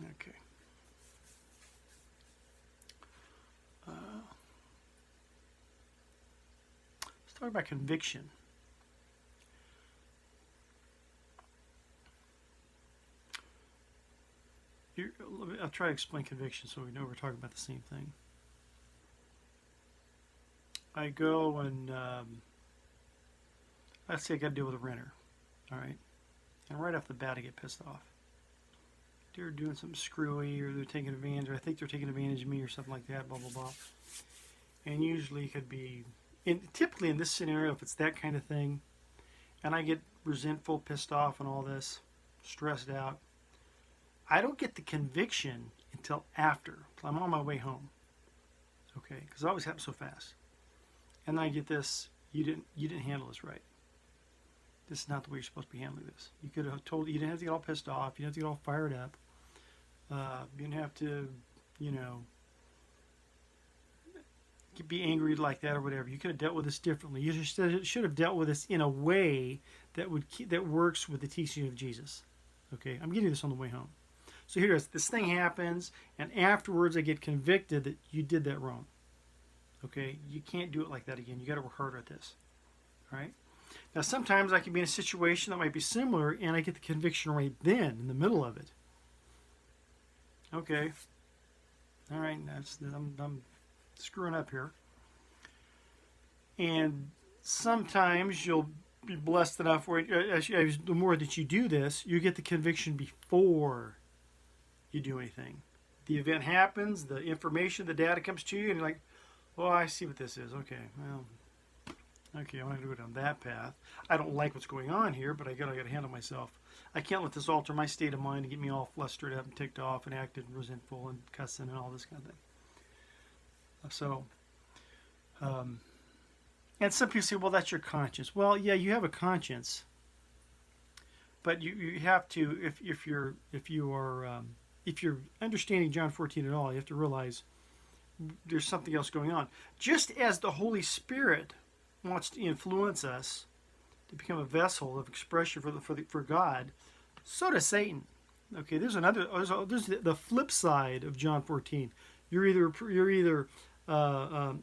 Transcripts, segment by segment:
Okay. Let's talk about conviction. I'll try to explain conviction so we know we're talking about the same thing. I go and let's say I got to deal with a renter, all right, and right off the bat I get pissed off. They're doing something screwy, or they're taking advantage, or I think they're taking advantage of me, or something like that. Blah blah blah. And usually it could be, typically in this scenario, if it's that kind of thing, and I get resentful, pissed off, and all this, stressed out, I don't get the conviction until after. I'm on my way home. Okay, because it always happens so fast. And then I get this: you didn't handle this right. This is not the way you're supposed to be handling this. You could have told. You didn't have to get all pissed off. You didn't have to get all fired up. You didn't have to, you know, be angry like that or whatever. You could have dealt with this differently. You should have dealt with this in a way that works with the teaching of Jesus. Okay, I'm getting this on the way home. So here it is. This thing happens, and afterwards I get convicted that you did that wrong. Okay, you can't do it like that again. You got to work harder at this. All right. Now sometimes I can be in a situation that might be similar, and I get the conviction right then in the middle of it. Okay. All right. I'm screwing up here. And sometimes you'll be blessed enough where the more that you do this, you get the conviction before you do anything. The event happens, the information, the data comes to you, and you're like, "Oh, I see what this is. Okay, well, okay, I'm going to go down that path. I don't like what's going on here, but I got to handle myself. I can't let this alter my state of mind and get me all flustered up and ticked off and acted resentful and cussing and all this kind of thing." So, and some people say, "Well, that's your conscience." Well, yeah, you have a conscience, but you have to, if you're understanding John 14 at all, you have to realize there's something else going on. Just as the Holy Spirit wants to influence us to become a vessel of expression for God, so does Satan. Okay, there's the flip side of John 14. You're either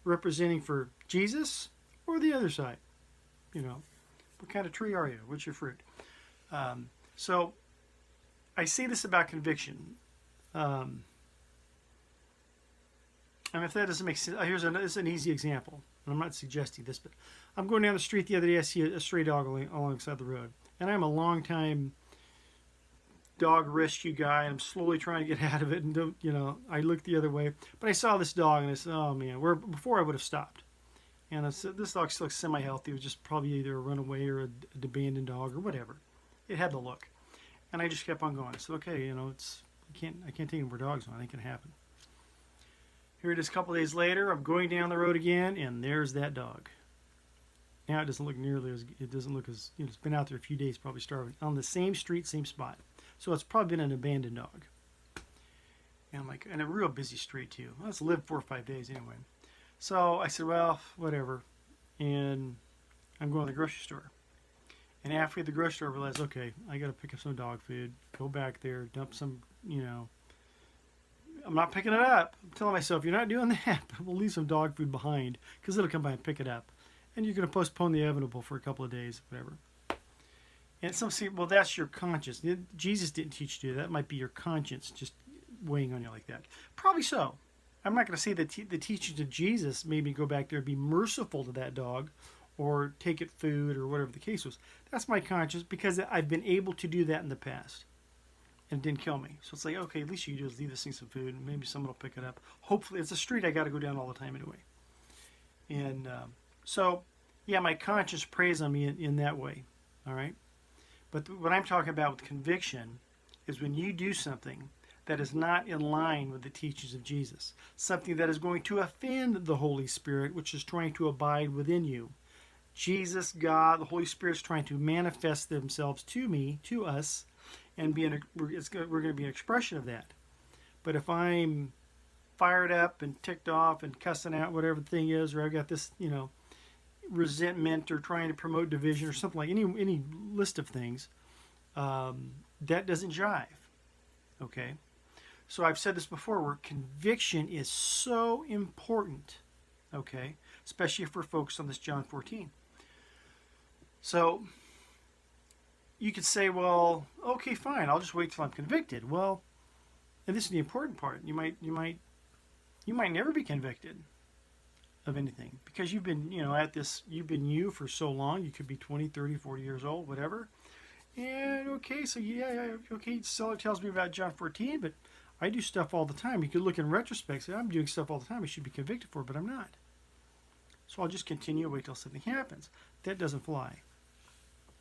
representing for Jesus or the other side. You know, what kind of tree are you? What's your fruit? So I say this about conviction. And if that doesn't make sense, here's an easy example. I'm not suggesting this, but I'm going down the street the other day. I see a stray dog alongside the road, and I'm a long time dog rescue guy. And I'm slowly trying to get out of it, and don't, I looked the other way, but I saw this dog, and I said, "Oh man!" Before I would have stopped. And I said, this dog still looks semi-healthy. It was just probably either a runaway or an abandoned dog or whatever. It had the look, and I just kept on going. I said, "Okay, I can't take any more dogs on. It ain't gonna happen." Here it is a couple days later. I'm going down the road again, and there's that dog. Now it doesn't look as, it's been out there a few days, probably starving, on the same street, same spot. So it's probably been an abandoned dog. And I'm like, and a real busy street too. Well, it's lived 4 or 5 days anyway. So I said, well, whatever. And I'm going to the grocery store. And after the grocery store, I realized, okay, I got to pick up some dog food, go back there, dump some, I'm not picking it up. I'm telling myself, you're not doing that, but we'll leave some dog food behind because it'll come by and pick it up. And you're going to postpone the inevitable for a couple of days, whatever. And some say, well, that's your conscience. Jesus didn't teach you to do that. That might be your conscience just weighing on you like that. Probably so. I'm not going to say that the teachings of Jesus made me go back there and be merciful to that dog or take it food or whatever the case was. That's my conscience because I've been able to do that in the past. And it didn't kill me. So it's like, okay, at least you do is leave this thing some food and maybe someone will pick it up. Hopefully, it's a street I got to go down all the time anyway. And so, yeah, my conscience preys on me in that way. All right? But what I'm talking about with conviction is when you do something that is not in line with the teachings of Jesus, something that is going to offend the Holy Spirit, which is trying to abide within you. Jesus, God, the Holy Spirit is trying to manifest themselves to me, to us, and we're going to be an expression of that. But if I'm fired up and ticked off and cussing out whatever the thing is, or I've got this, resentment or trying to promote division or something like any list of things, that doesn't jive. Okay? So I've said this before, where conviction is so important, okay, especially if we're focused on this John 14. So you could say, well, okay, fine, I'll just wait till I'm convicted. Well, and this is the important part. You might never be convicted of anything because you've been, at this, you've been you for so long. You could be 20, 30, 40 years old, whatever. And okay, so okay, so it tells me about John 14, but I do stuff all the time. You could look in retrospect, say, I'm doing stuff all the time I should be convicted for, but I'm not. So I'll just continue, wait till something happens. That doesn't fly.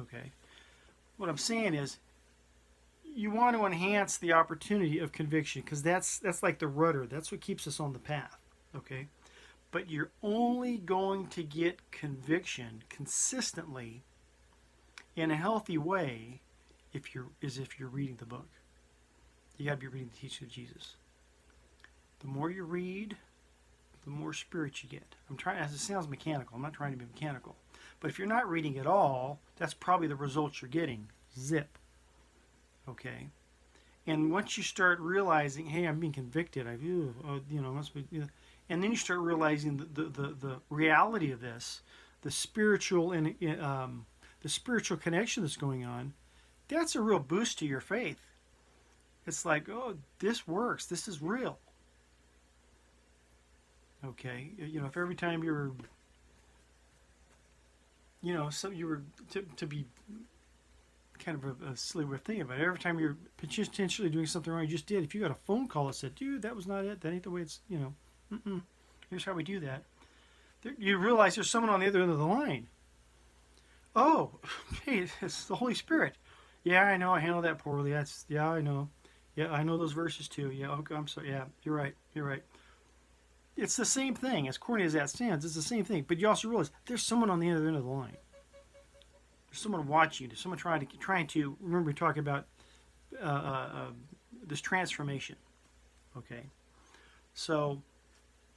Okay? What I'm saying is, you want to enhance the opportunity of conviction because that's like the rudder. That's what keeps us on the path. Okay? But you're only going to get conviction consistently in a healthy way if you're reading the book. You got to be reading the teaching of Jesus. The more you read, the more spirit you get. As it sounds mechanical, I'm not trying to be mechanical. But if you're not reading at all, that's probably the results you're getting. Zip. Okay? And once you start realizing, hey, I'm being convicted, must be, and then you start realizing the reality of this, the spiritual and the spiritual connection that's going on, that's a real boost to your faith. It's like, oh, this works. This is real. Okay, if every time you're, so you were to be kind of a silly way of thinking about it. Every time you're potentially doing something wrong you just did, if you got a phone call that said, dude, that was not it. That ain't the way it's, here's how we do that. You realize there's someone on the other end of the line. Oh, hey, it's the Holy Spirit. Yeah, I know. I handled that poorly. I know. Yeah, I know those verses too. Yeah, okay, I'm sorry. Yeah, you're right. It's the same thing. As corny as that sounds, it's the same thing. But you also realize there's someone on the other end of the line. There's someone watching. There's someone trying to remember talking about this transformation. Okay, so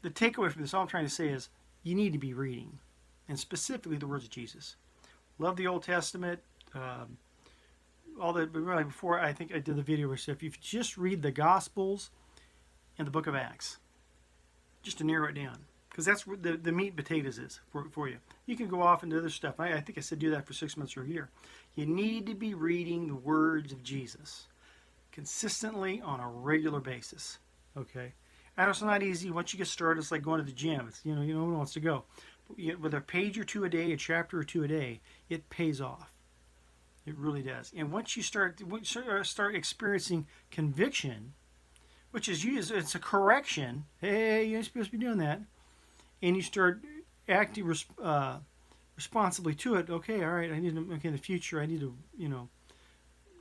the takeaway from this, all I'm trying to say is, you need to be reading, and specifically the words of Jesus. Love the Old Testament. Really before I think I did the video where I said, if you just read the Gospels and the Book of Acts, just to narrow it down, because that's what the meat and potatoes is for you. You can go off into other stuff. I think I said do that for 6 months or a year. You need to be reading the words of Jesus consistently on a regular basis. Okay, and it's not easy. Once you get started, it's like going to the gym. It's no one wants to go. With a page or two a day, a chapter or two a day, it pays off. It really does. And once you start experiencing conviction, which is used, it's a correction. Hey, you're supposed to be doing that. And you start acting responsibly to it. Okay, all right, in the future, I need to,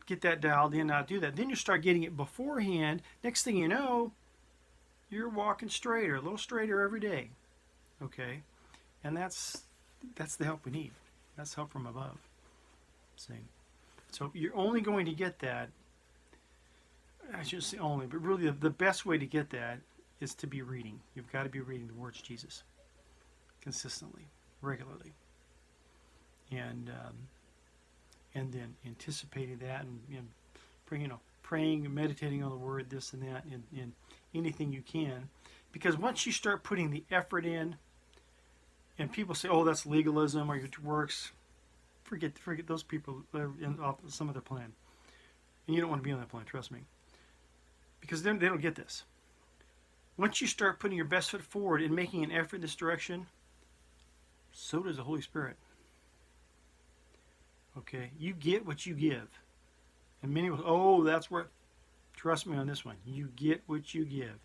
get that dialed in, not do that. Then you start getting it beforehand. Next thing you know, you're walking straighter, a little straighter every day. Okay? And that's the help we need. That's help from above. See? So you're only going to get that, I shouldn't say only, but really the best way to get that is to be reading. You've got to be reading the words of Jesus consistently, regularly. And then anticipating that and praying and meditating on the word, this and that, and anything you can. Because once you start putting the effort in, and people say, oh, that's legalism or it works, forget those people are off some other plan. And you don't want to be on that plan, trust me. Because then they don't get this. Once you start putting your best foot forward and making an effort in this direction, so does the Holy Spirit. Okay? You get what you give. And many will, oh, that's where, trust me on this one. You get what you give.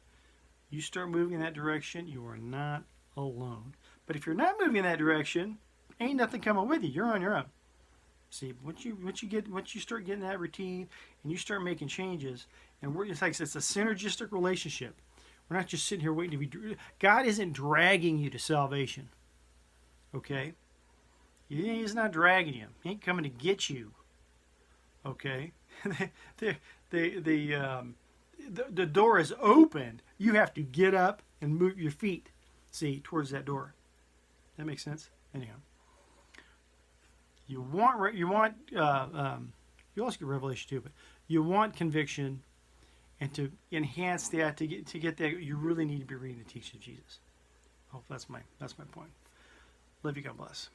You start moving in that direction, you are not alone. But if you're not moving in that direction, ain't nothing coming with you. You're on your own. See, once you start getting that routine and you start making changes, and it's like it's a synergistic relationship. We're not just sitting here waiting to be. God isn't dragging you to salvation. Okay, He's not dragging you. He ain't coming to get you. Okay, the door is opened. You have to get up and move your feet. See, towards that door. That makes sense. Anyhow. You also get revelation too, but you want conviction, And to enhance that, to get that, you really need to be reading the teachings of Jesus. I hope that's my point. Love you. God bless.